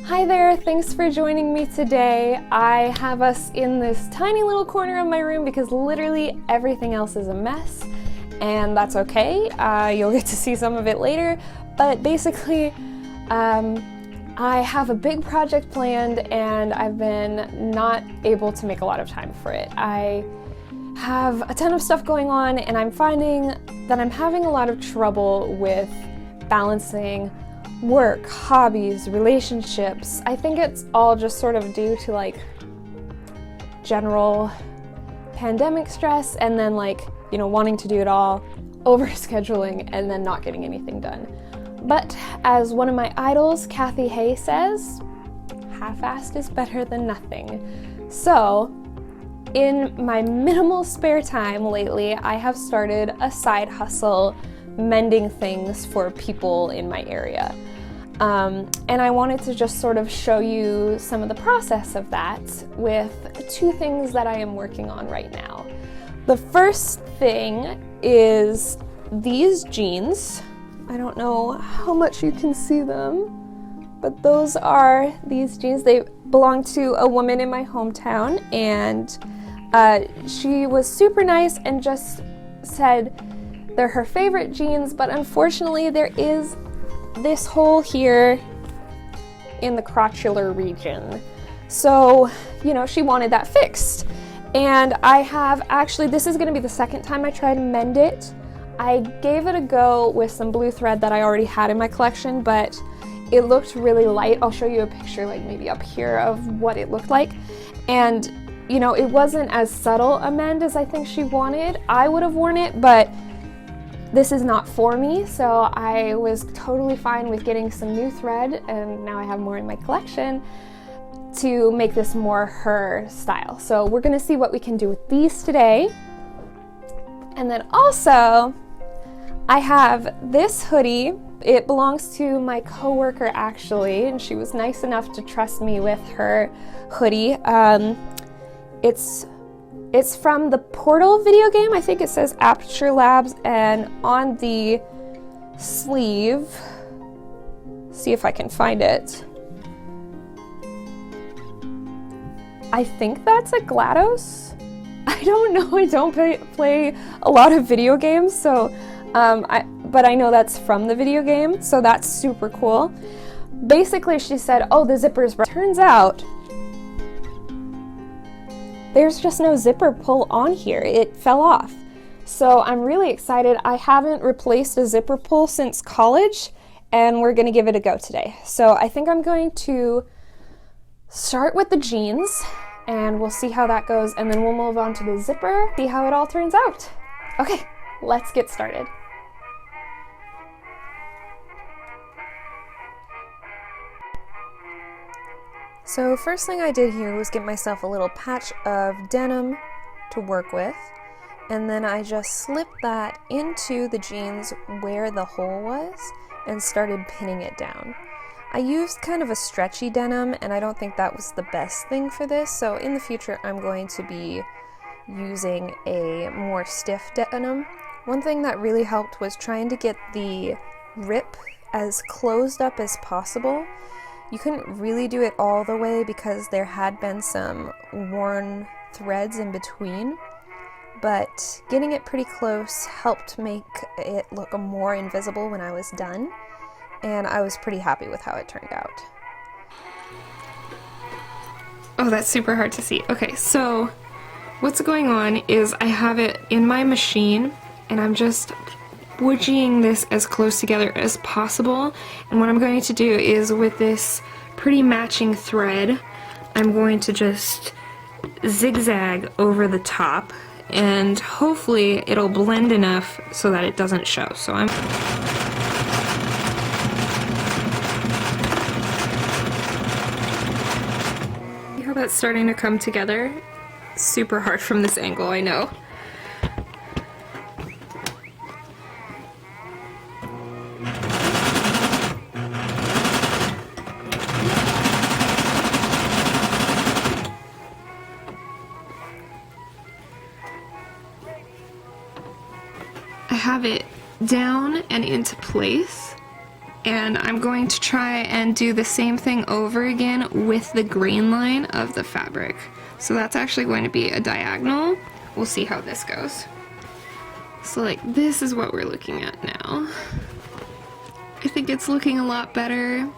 Hi there, thanks for joining me today. I have us in this tiny little corner of my room because literally everything else is a mess, and that's okay. You'll get to see some of it later, but basically I have a big project planned and I've been not able to make a lot of time for it. I have a ton of stuff going on and I'm finding that I'm having a lot of trouble with balancing work, hobbies, relationships. I think it's all just sort of due to like general pandemic stress and then wanting to do it all, overscheduling, and then not getting anything done. But as one of my idols, Kathy Hay, says, half-assed is better than nothing. So in my minimal spare time lately, I have started a side hustle mending things for people in my area. And I wanted to just sort of show you some of the process of that with two things that I am working on right now. The first thing is these jeans. I don't know how much you can see them, but those are these jeans. They belong to a woman in my hometown, and she was super nice and just said they're her favorite jeans, but unfortunately there is this hole here in the crotchular region. So, she wanted that fixed. And I have actually, this is gonna be the second time I tried to mend it. I gave it a go with some blue thread that I already had in my collection, but it looked really light. I'll show you a picture maybe up here of what it looked like. And, it wasn't as subtle a mend as I think she wanted. I would have worn it, but this is not for me, so I was totally fine with getting some new thread, and now I have more in my collection to make this more her style. So we're gonna see what we can do with these today. And then also, I have this hoodie. It belongs to my coworker actually, and she was nice enough to trust me with her hoodie. It's from the Portal video game. I think it says Aperture Labs, and on the sleeve, see if I can find it. I think that's a GLaDOS. I don't know, I don't play a lot of video games, so but I know that's from the video game, so that's super cool. Basically, she said, oh, the zipper's broken. Turns out there's just no zipper pull on here. It fell off. So I'm really excited. I haven't replaced a zipper pull since college, and we're gonna give it a go today. So I think I'm going to start with the jeans, and we'll see how that goes, and then we'll move on to the zipper, see how it all turns out. Okay, let's get started. So first thing I did here was get myself a little patch of denim to work with, and then I just slipped that into the jeans where the hole was and started pinning it down. I used kind of a stretchy denim, and I don't think that was the best thing for this, so in the future I'm going to be using a more stiff denim. One thing that really helped was trying to get the rip as closed up as possible. You couldn't really do it all the way because there had been some worn threads in between, but getting it pretty close helped make it look more invisible when I was done, and I was pretty happy with how it turned out. Oh, that's super hard to see. Okay, so what's going on is I have it in my machine, and I'm just wedging this as close together as possible, and what I'm going to do is with this pretty matching thread, I'm going to just zigzag over the top, and hopefully it'll blend enough so that it doesn't show. So I'm see how that's starting to come together? Super hard from this angle, I know. I have it down and into place, And I'm going to try and do the same thing over again with the grain line of the fabric. So that's actually going to be a diagonal. We'll see how this goes. So like this is what we're looking at now. I think it's looking a lot better.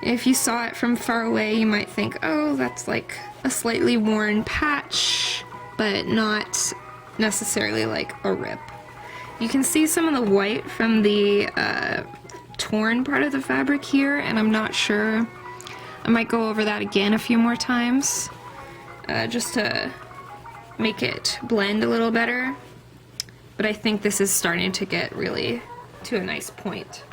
If you saw it from far away, you might think, oh, that's like a slightly worn patch, but not necessarily like a rip. You can see some of the white from the torn part of the fabric here, and I'm not sure. I might go over that again a few more times, just to make it blend a little better. But I think this is starting to get really to a nice point.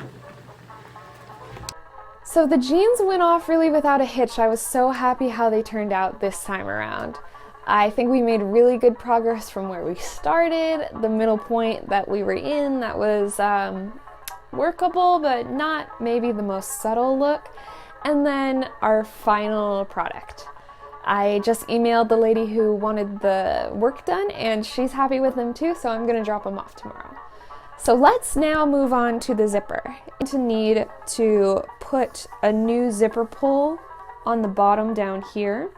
So the jeans went off really without a hitch. I was so happy how they turned out this time around. I think we made really good progress from where we started. The middle point that we were in, that was workable, but not maybe the most subtle look. And then our final product. I just emailed the lady who wanted the work done, and she's happy with them too, so I'm gonna drop them off tomorrow. So let's now move on to the zipper. I'm going to need to put a new zipper pull on the bottom down here.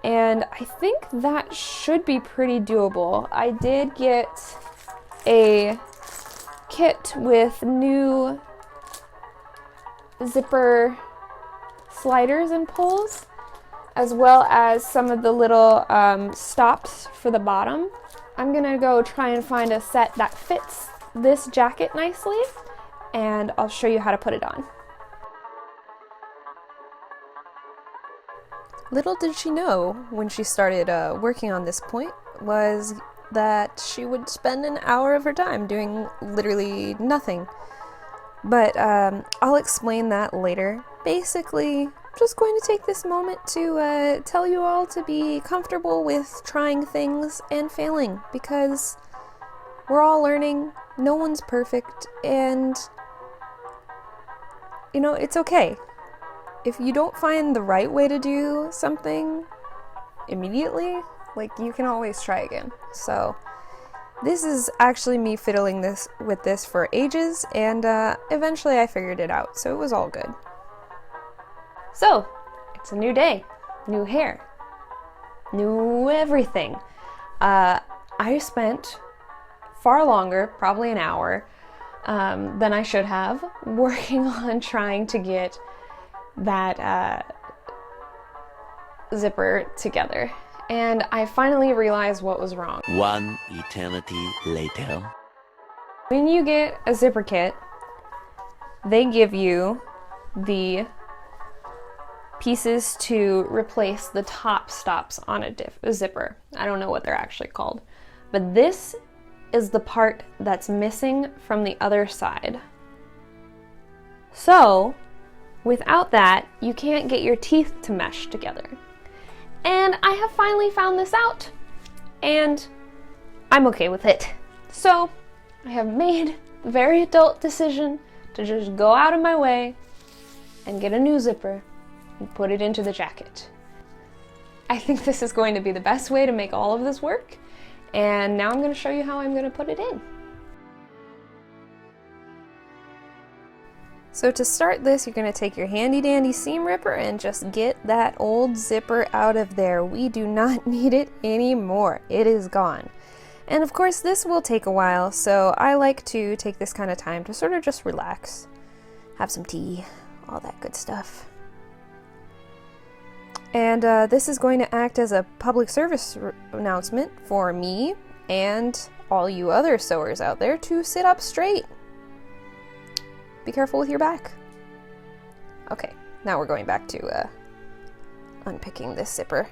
And I think that should be pretty doable. I did get a kit with new zipper sliders and pulls, as well as some of the little stops for the bottom. I'm gonna go try and find a set that fits this jacket nicely, and I'll show you how to put it on. Little did she know when she started working on this point was that she would spend an hour of her time doing literally nothing. But I'll explain that later. Basically, I'm just going to take this moment to tell you all to be comfortable with trying things and failing, because we're all learning, no one's perfect, and you know, it's okay. If you don't find the right way to do something immediately, like, you can always try again. So this is actually me fiddling with this for ages, and eventually I figured it out, so it was all good. So it's a new day, new hair, new everything. I spent far longer, probably an hour, than I should have, working on trying to get that zipper together. And I finally realized what was wrong. One eternity later. When you get a zipper kit, they give you the pieces to replace the top stops on a zipper. I don't know what they're actually called, but this is the part that's missing from the other side. So without that, you can't get your teeth to mesh together. And I have finally found this out, and I'm okay with it. So I have made the very adult decision to just go out of my way and get a new zipper and put it into the jacket. I think this is going to be the best way to make all of this work, and now I'm going to show you how I'm going to put it in. So to start this, you're going to take your handy dandy seam ripper and just get that old zipper out of there. We do not need it anymore. It is gone. And of course this will take a while, so I like to take this kind of time to sort of just relax, have some tea, all that good stuff. And this is going to act as a public service announcement for me and all you other sewers out there to sit up straight. Be careful with your back. Okay, now we're going back to unpicking this zipper.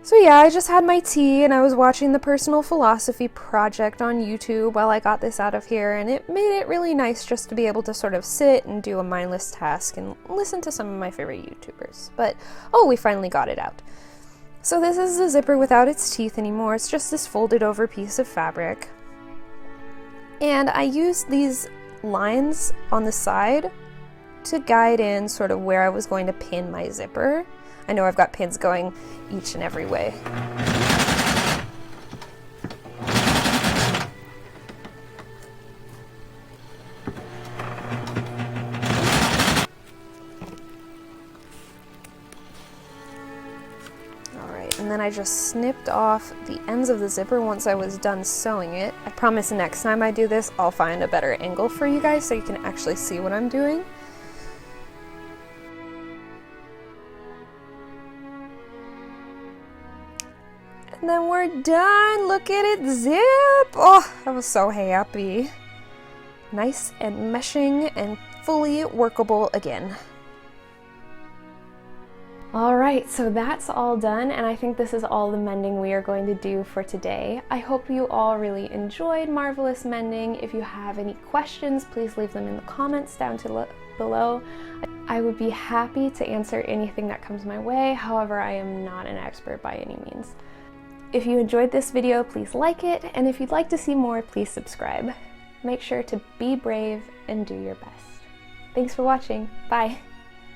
So yeah, I just had my tea and I was watching the Personal Philosophy Project on YouTube while I got this out of here, and it made it really nice just to be able to sort of sit and do a mindless task and listen to some of my favorite YouTubers. But, oh, we finally got it out. So this is the zipper without its teeth anymore. It's just this folded over piece of fabric. And I used these lines on the side to guide in sort of where I was going to pin my zipper. I know I've got pins going each and every way. then I just snipped off the ends of the zipper once I was done sewing it. I promise next time I do this, I'll find a better angle for you guys so you can actually see what I'm doing. And then we're done. Look at it zip. Oh, I was so happy. Nice and meshing and fully workable again. Alright, so that's all done, and I think this is all the mending we are going to do for today. I hope you all really enjoyed Marvelous Mending. If you have any questions, please leave them in the comments down below. I would be happy to answer anything that comes my way, however, I am not an expert by any means. If you enjoyed this video, please like it, and if you'd like to see more, please subscribe. Make sure to be brave and do your best. Thanks for watching. Bye!